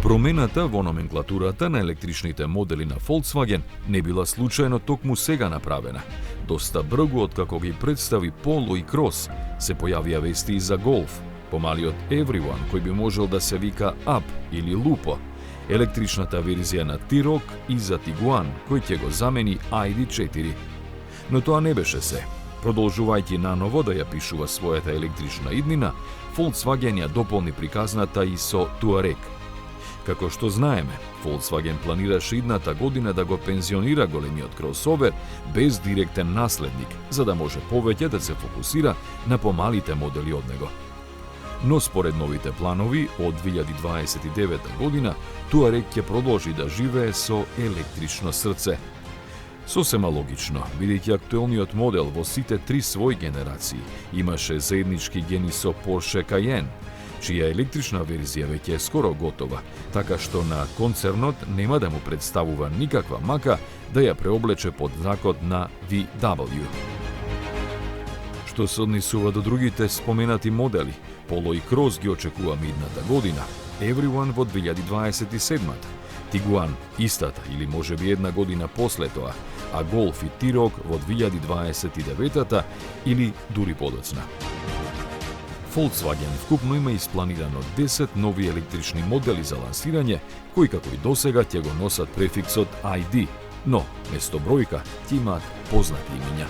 Промената во номенклатурата на електричните модели на Volkswagen не била случајно токму сега направена. Доста брзо откако ги представи Polo и Cross, се појавија вести и за Golf, помалиот Everyone кој би можел да се вика Up или Lupo, електричната верзија на T-Roc и за Tiguan, кој ќе го замени ID4. Но тоа не беше се. Продолжувајќи наново да ја пишува својата електрична иднина, Volkswagen ја дополни приказната и со Touareg. Како што знаеме, Volkswagen планираше идната година да го пензионира големиот кросовер без директен наследник, за да може повеќе да се фокусира на помалите модели од него. Но според новите планови, од 2029 година, Touareg ќе продолжи да живее со електрично срце. Сосема логично, бидејќи актуелниот модел во сите три своји генерации имаше заеднички гени со Porsche Cayenne, чија електрична верзија веќе е скоро готова, така што на концернот нема да му представува никаква мака да ја преоблече под знакот на VW. Што се однесува до другите споменати модели, Polo и Cross ги очекуваме идната година, Everyone во 2027-та, Tiguan истата или можеби една година после тоа, а Golf и T-Roc во 2029-та или дури подоцна. Volkswagen вкупно има испланирано 10 нови електрични модели за лансирање, кои како и досега ќе го носат префиксот ID, но место бројка ќе имаат познати имиња.